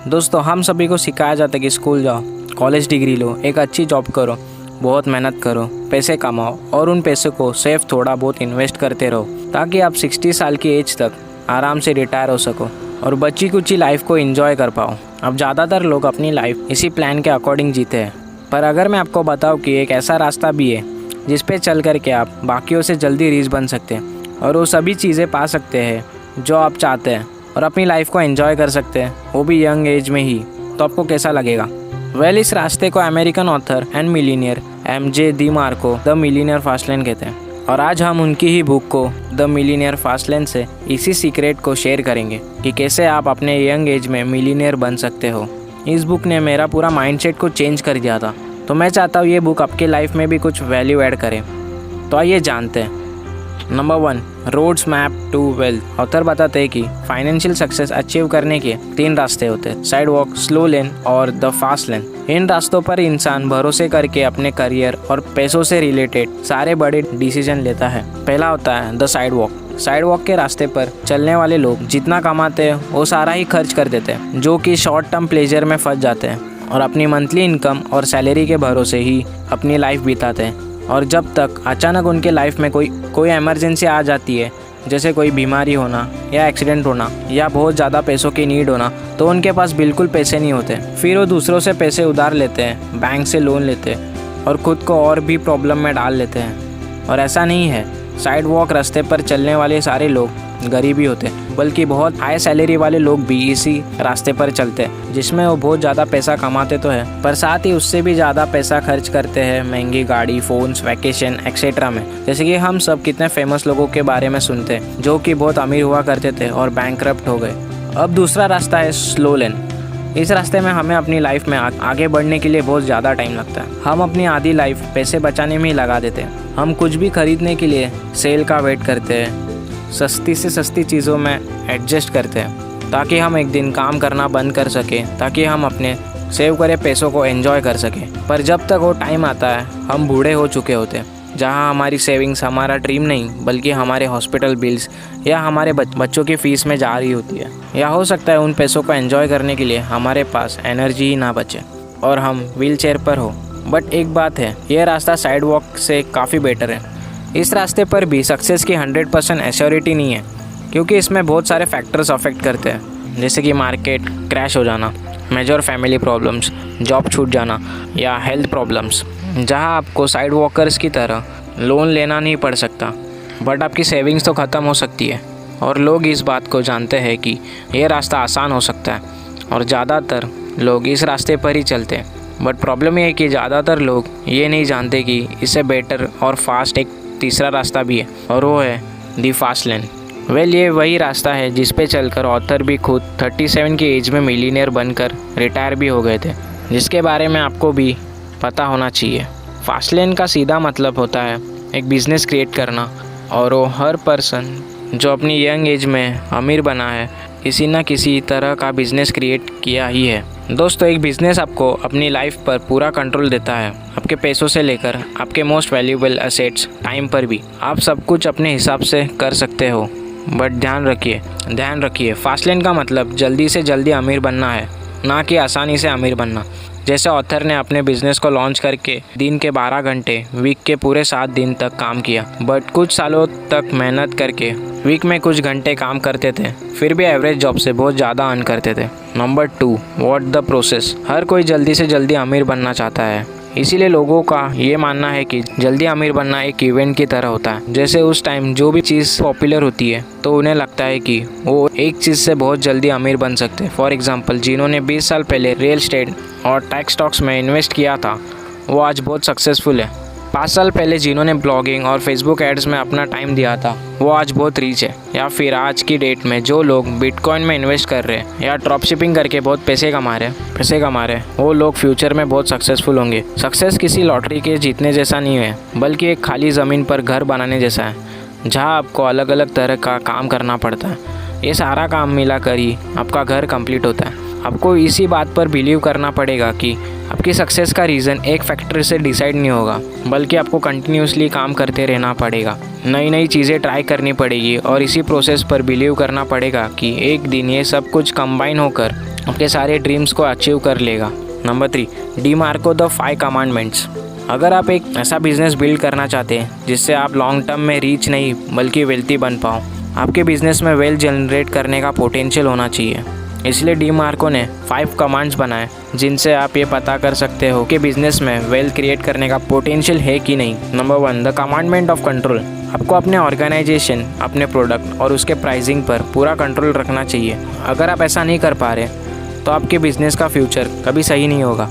दोस्तों, हम सभी को सिखाया जाता है कि स्कूल जाओ, कॉलेज डिग्री लो, एक अच्छी जॉब करो, बहुत मेहनत करो, पैसे कमाओ और उन पैसों को सेफ थोड़ा बहुत इन्वेस्ट करते रहो ताकि आप 60 साल की एज तक आराम से रिटायर हो सको और बची कुची लाइफ को एंजॉय कर पाओ। अब ज़्यादातर लोग अपनी लाइफ इसी प्लान के अकॉर्डिंग जीते हैं, पर अगर मैं आपको बताऊं कि एक ऐसा रास्ता भी है जिस पे चल कर के आप बाकियों से जल्दी रिच बन सकते हैं और वो सभी चीज़ें पा सकते हैं जो आप चाहते हैं और अपनी लाइफ को एंजॉय कर सकते हैं, वो भी यंग एज में ही, तो आपको कैसा लगेगा? इस रास्ते को American author and millionaire MJ DiMarco the millionaire fastlane कहते हैं और आज हम उनकी ही बुक को द मिलीनियर फास्टलेन से इसी सीक्रेट को शेयर करेंगे कि कैसे आप अपने यंग एज में मिलीनियर बन सकते हो। इस बुक ने मेरा पूरा माइंडसेट को चेंज कर दिया था, तो मैं चाहता हूँ ये बुक आपके लाइफ में भी कुछ वैल्यू ऐड करे। तो आइए जानते हैं। Number 1, roads map to wealth. Author बताते हैं कि फाइनेंशियल सक्सेस अचीव करने के 3 रास्ते होते हैं, साइड वॉक, स्लो लेन और द फास्ट लेन। इन रास्तों पर इंसान भरोसे करके अपने करियर और पैसों से रिलेटेड सारे बड़े डिसीजन लेता है। पहला होता है the side walk. Side walk के रास्ते पर चलने वाले लोग जितना कमाते हैं वो सारा ही खर्च कर देते हैं, जो कि शॉर्ट टर्म प्लेजर में फंस जाते हैं और अपनी मंथली इनकम और सैलरी के भरोसे ही अपनी लाइफ बिताते हैं। और जब तक अचानक उनके लाइफ में कोई इमरजेंसी आ जाती है, जैसे कोई बीमारी होना या एक्सीडेंट होना या बहुत ज़्यादा पैसों की नीड होना, तो उनके पास बिल्कुल पैसे नहीं होते। फिर वो दूसरों से पैसे उधार लेते हैं, बैंक से लोन लेते हैं और ख़ुद को और भी प्रॉब्लम में डाल लेते हैं। और ऐसा नहीं है, साइड वॉक रास्ते पर चलने वाले सारे लोग गरीब ही होते हैं, बल्कि बहुत हाई सैलरी वाले लोग भी इसी रास्ते पर चलते हैं, जिसमें वो बहुत ज़्यादा पैसा कमाते तो है, पर साथ ही उससे भी ज़्यादा पैसा खर्च करते हैं महंगी गाड़ी, फ़ोन्स, वैकेशन एक्सेट्रा में। जैसे कि हम सब कितने फेमस लोगों के बारे में सुनते हैं जो कि बहुत अमीर हुआ करते थे और बैंकरप्ट हो गए। अब दूसरा रास्ता है स्लो लेन। इस रास्ते में हमें अपनी लाइफ में आगे बढ़ने के लिए बहुत ज़्यादा टाइम लगता है। हम अपनी आधी लाइफ पैसे बचाने में ही लगा देते हैं। हम कुछ भी खरीदने के लिए सेल का वेट करते हैं, सस्ती से सस्ती चीज़ों में एडजस्ट करते हैं ताकि हम एक दिन काम करना बंद कर सकें, ताकि हम अपने सेव करे पैसों को एंजॉय कर सकें। पर जब तक वो टाइम आता है, हम बूढ़े हो चुके होते हैं, जहां हमारी सेविंग्स हमारा ड्रीम नहीं बल्कि हमारे हॉस्पिटल बिल्स या हमारे बच्चों की फ़ीस में जा रही होती है। या हो सकता है उन पैसों को एंजॉय करने के लिए हमारे पास एनर्जी ही ना बचे और हम व्हील चेयर पर हो। बट एक बात है, यह रास्ता साइड वॉक से काफ़ी बेटर है। इस रास्ते पर भी सक्सेस की 100% एश्योरिटी नहीं है, क्योंकि इसमें बहुत सारे फैक्टर्स अफेक्ट करते हैं, जैसे कि मार्केट क्रैश हो जाना, मेजर फैमिली प्रॉब्लम्स, जॉब छूट जाना या हेल्थ प्रॉब्लम्स, जहां आपको साइड वॉकर्स की तरह लोन लेना नहीं पड़ सकता, बट आपकी सेविंग्स तो ख़त्म हो सकती है। और लोग इस बात को जानते हैं कि यह रास्ता आसान हो सकता है और ज़्यादातर लोग इस रास्ते पर ही चलते हैं। बट प्रॉब्लम यह है कि ज़्यादातर लोग ये नहीं जानते कि इससे बेटर और फास्ट एक तीसरा रास्ता भी है, और वो है दी फास्ट लेन। ये वही रास्ता है जिस पे चलकर ऑथर भी खुद 37 की एज में मिलीनियर बनकर रिटायर भी हो गए थे, जिसके बारे में आपको भी पता होना चाहिए। फास्ट लेन का सीधा मतलब होता है एक बिज़नेस क्रिएट करना, और वो हर पर्सन जो अपनी यंग एज में अमीर बना है, किसी न किसी तरह का बिज़नेस क्रिएट किया ही है। दोस्तों, एक बिज़नेस आपको अपनी लाइफ पर पूरा कंट्रोल देता है, आपके पैसों से लेकर आपके मोस्ट वैल्यूएबल एसेट्स टाइम पर भी। आप सब कुछ अपने हिसाब से कर सकते हो, बट ध्यान रखिए फास्ट लेन का मतलब जल्दी से जल्दी अमीर बनना है, ना कि आसानी से अमीर बनना। जैसे ऑथर ने अपने बिजनेस को लॉन्च करके दिन के 12 घंटे, वीक के पूरे 7 दिन तक काम किया, बट कुछ सालों तक मेहनत करके वीक में कुछ घंटे काम करते थे, फिर भी एवरेज जॉब से बहुत ज़्यादा अर्न करते थे। Number 2, what the process. हर कोई जल्दी से जल्दी अमीर बनना चाहता है, इसीलिए लोगों का ये मानना है कि जल्दी अमीर बनना एक इवेंट की तरह होता है। जैसे उस टाइम जो भी चीज़ पॉपुलर होती है तो उन्हें लगता है कि वो एक चीज़ से बहुत जल्दी अमीर बन सकते हैं। फॉर एग्जांपल, जिन्होंने 20 साल पहले रियल एस्टेट और टेक स्टॉक्स में इन्वेस्ट किया था, वो आज बहुत सक्सेसफुल है। 5 साल पहले जिन्होंने ब्लॉगिंग और फेसबुक एड्स में अपना टाइम दिया था, वो आज बहुत रीच है। या फिर आज की डेट में जो लोग बिटकॉइन में इन्वेस्ट कर रहे हैं या ड्रॉप शिपिंग करके बहुत पैसे कमा रहे हैं, वो लोग फ्यूचर में बहुत सक्सेसफुल होंगे। सक्सेस किसी लॉटरी के जीतने जैसा नहीं है, बल्कि एक खाली ज़मीन पर घर बनाने जैसा है, जहाँ आपको अलग अलग तरह का काम करना पड़ता है। ये सारा काम मिला कर ही आपका घर कंप्लीट होता है। आपको इसी बात पर बिलीव करना पड़ेगा कि आपकी सक्सेस का रीज़न एक फैक्टर से डिसाइड नहीं होगा, बल्कि आपको कंटिन्यूसली काम करते रहना पड़ेगा, नई नई चीज़ें ट्राई करनी पड़ेगी और इसी प्रोसेस पर बिलीव करना पड़ेगा कि एक दिन ये सब कुछ कंबाइन होकर आपके सारे ड्रीम्स को अचीव कर लेगा। Number 3, DiMarco the 5 commandments. अगर आप एक ऐसा बिजनेस बिल्ड करना चाहते हैं जिससे आप लॉन्ग टर्म में रीच नहीं बल्कि वेल्थी बन पाओ, आपके बिजनेस में वेल्थ जनरेट करने का पोटेंशियल होना चाहिए। इसलिए डीमार्को ने 5 कमांड्स बनाए जिनसे आप ये पता कर सकते हो कि बिजनेस में वेल्थ क्रिएट करने का पोटेंशियल है कि नहीं। Number 1, the commandment of control. आपको अपने ऑर्गेनाइजेशन, अपने प्रोडक्ट और उसके प्राइसिंग पर पूरा कंट्रोल रखना चाहिए। अगर आप ऐसा नहीं कर पा रहे तो आपके बिजनेस का फ्यूचर कभी सही नहीं होगा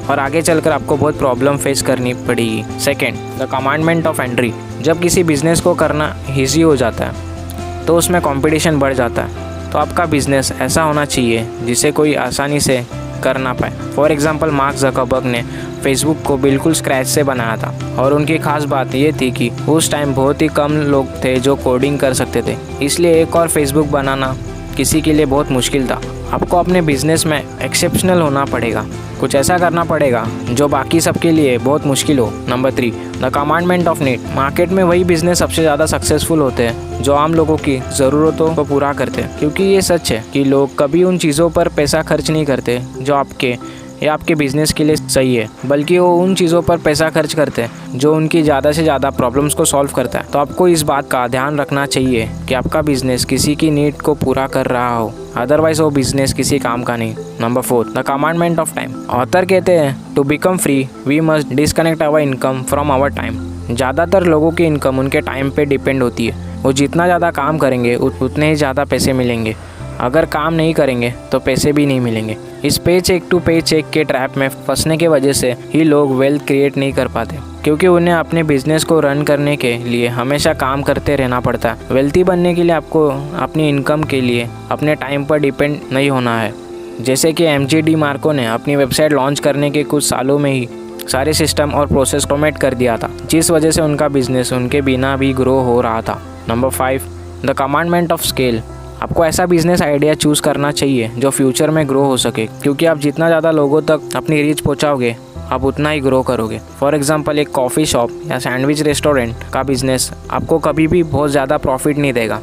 और आगे चलकर आपको बहुत प्रॉब्लम फेस करनी पड़ेगी। Second, the commandment of entry. जब किसी बिजनेस को करना ईजी हो जाता है तो उसमें कंपटीशन बढ़ जाता है, तो आपका बिजनेस ऐसा होना चाहिए जिसे कोई आसानी से कर ना पाए। फॉर एग्जांपल, मार्क ज़करबर्ग ने फेसबुक को बिल्कुल स्क्रैच से बनाया था और उनकी खास बात ये थी कि उस टाइम बहुत ही कम लोग थे जो कोडिंग कर सकते थे, इसलिए एक और फेसबुक बनाना किसी के लिए बहुत मुश्किल था। आपको अपने बिजनेस में एक्सेप्शनल होना पड़ेगा, कुछ ऐसा करना पड़ेगा जो बाकी सबके लिए बहुत मुश्किल हो। Number 3, the commandment of need. Market में वही बिजनेस सबसे ज़्यादा सक्सेसफुल होते हैं जो आम लोगों की ज़रूरतों को पूरा करते हैं, क्योंकि ये सच है कि लोग कभी उन चीज़ों पर पैसा खर्च नहीं करते जो आपके या आपके बिजनेस के लिए सही है, बल्कि वो उन चीज़ों पर पैसा खर्च करते हैं जो उनकी ज़्यादा से ज़्यादा प्रॉब्लम्स को सॉल्व करता है। तो आपको इस बात का ध्यान रखना चाहिए कि आपका बिजनेस किसी की नीड को पूरा कर रहा हो, अदरवाइज वो बिजनेस किसी काम का नहीं। Number 4, the commandment of time. Author कहते हैं, to become free we must disconnect our income from our time. ज़्यादातर लोगों की इनकम उनके टाइम पे डिपेंड होती है। वो जितना ज़्यादा काम करेंगे उतने ही ज़्यादा पैसे मिलेंगे। अगर काम नहीं करेंगे तो पैसे भी नहीं मिलेंगे। इस पे चेक टू पे चेक के ट्रैप में फंसने की वजह से ही लोग वेल्थ क्रिएट नहीं कर पाते, क्योंकि उन्हें अपने बिजनेस को रन करने के लिए हमेशा काम करते रहना पड़ता है। वेल्थी बनने के लिए आपको अपनी इनकम के लिए अपने टाइम पर डिपेंड नहीं होना है। जैसे कि MG डीमार्को ने अपनी वेबसाइट लॉन्च करने के कुछ सालों में ही सारे सिस्टम और प्रोसेस ऑटोमेट कर दिया था, जिस वजह से उनका बिजनेस उनके बिना भी ग्रो हो रहा था। Number 5, the commandment of scale. आपको ऐसा बिजनेस आइडिया चूज़ करना चाहिए जो फ्यूचर में ग्रो हो सके, क्योंकि आप जितना ज़्यादा लोगों तक अपनी रीच पहुंचाओगे आप उतना ही ग्रो करोगे। फॉर एग्जांपल, एक कॉफ़ी शॉप या सैंडविच रेस्टोरेंट का बिजनेस आपको कभी भी बहुत ज़्यादा प्रॉफिट नहीं देगा,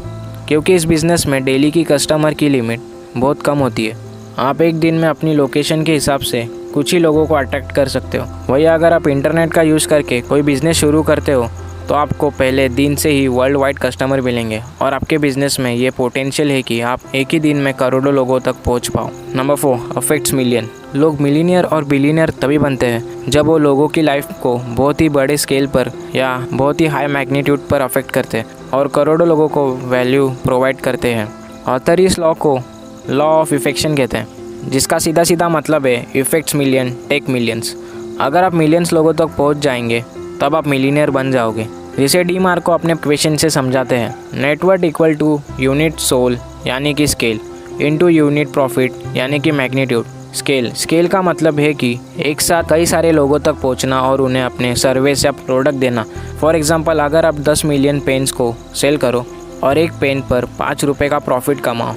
क्योंकि इस बिज़नेस में डेली की कस्टमर की लिमिट बहुत कम होती है। आप एक दिन में अपनी लोकेशन के हिसाब से कुछ ही लोगों को अट्रैक्ट कर सकते हो। वही अगर आप इंटरनेट का यूज़ करके कोई बिज़नेस शुरू करते हो तो आपको पहले दिन से ही वर्ल्ड वाइड कस्टमर मिलेंगे और आपके बिजनेस में ये पोटेंशियल है कि आप एक ही दिन में करोड़ों लोगों तक पहुंच पाओ। Number 4, affects million. लोग मिलीनियर और बिलीनियर तभी बनते हैं जब वो लोगों की लाइफ को बहुत ही बड़े स्केल पर या बहुत ही हाई मैग्नीट्यूड पर अफेक्ट करते हैं और करोड़ों लोगों को वैल्यू प्रोवाइड करते हैं। ऑथर इस लॉ को लॉ ऑफ इफेक्शन कहते हैं, जिसका सीधा सीधा मतलब है इफेक्ट्स मिलियन टेक मिलियंस। अगर आप मिलियंस लोगों तक पहुंच जाएंगे तब आप मिलीनियर बन जाओगे। जिसे डीमार्को अपने क्वेश्चन से समझाते हैं, net worth equal to unit sold यानी कि स्केल इनटू यूनिट प्रॉफिट यानी कि मैग्नीट्यूड। स्केल का मतलब है कि एक साथ कई सारे लोगों तक पहुंचना और उन्हें अपने सर्विस या प्रोडक्ट देना। फॉर एग्जांपल, अगर आप 10 मिलियन पेन्स को सेल करो और एक पेन पर 5 रुपये का प्रॉफिट कमाओ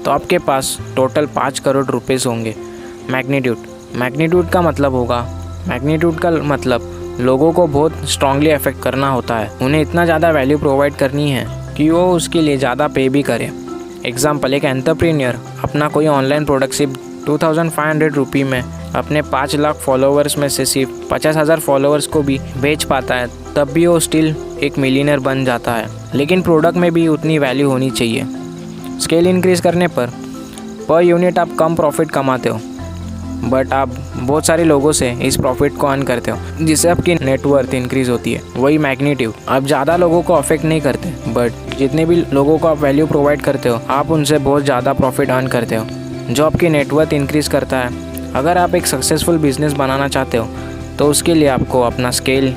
तो आपके पास टोटल 5 करोड़ रुपीज़ होंगे। मैग्नीट्यूड का मतलब लोगों को बहुत स्ट्रांगली अफेक्ट करना होता है। उन्हें इतना ज़्यादा वैल्यू प्रोवाइड करनी है कि वो उसके लिए ज़्यादा पे भी करे। एग्जाम्पल, एक एंटरप्रेन्योर अपना कोई ऑनलाइन प्रोडक्ट सिर्फ 2500 रुपये में अपने 5 लाख फॉलोअर्स में से सिर्फ 50,000 फॉलोअर्स को भी बेच पाता है, तब भी वो स्टिल एक मिलियनर बन जाता है। लेकिन प्रोडक्ट में भी उतनी वैल्यू होनी चाहिए। स्केल इंक्रीज़ करने पर यूनिट आप कम प्रॉफिट कमाते हो, बट आप बहुत सारे लोगों से इस प्रॉफिट को अर्न करते हो, जिससे आपकी नेटवर्थ इंक्रीज़ होती है। वही मैग्नीट्यूड, आप ज़्यादा लोगों को अफेक्ट नहीं करते, बट जितने भी लोगों को आप वैल्यू प्रोवाइड करते हो आप उनसे बहुत ज़्यादा प्रॉफिट अर्न करते हो, जो आपकी नेटवर्थ इंक्रीज़ करता है। अगर आप एक सक्सेसफुल बिजनेस बनाना चाहते हो तो उसके लिए आपको अपना स्केल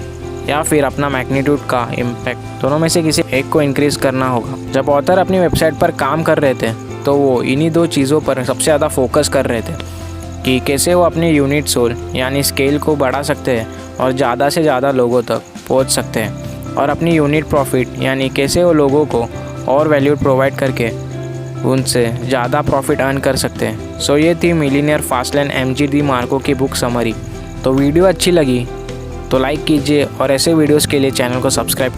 या फिर अपना मैग्नीट्यूड का इम्पैक्ट दोनों में से किसी एक को इंक्रीज़ करना होगा। जब ऑथर अपनी वेबसाइट पर काम कर रहे थे तो वो इन्हीं 2 चीज़ों पर सबसे ज़्यादा फोकस कर रहे थे कि कैसे वो अपने यूनिट सोल यानी स्केल को बढ़ा सकते हैं और ज़्यादा से ज़्यादा लोगों तक पहुंच सकते हैं, और अपनी यूनिट प्रॉफिट यानी कैसे वो लोगों को और वैल्यू प्रोवाइड करके उनसे ज़्यादा प्रॉफिट अर्न कर सकते हैं। सो ये थी मिलीनियर फास्टलेन MG डिमार्को की बुक समरी। तो वीडियो अच्छी लगी तो लाइक कीजिए और ऐसे वीडियोस के लिए चैनल को सब्सक्राइब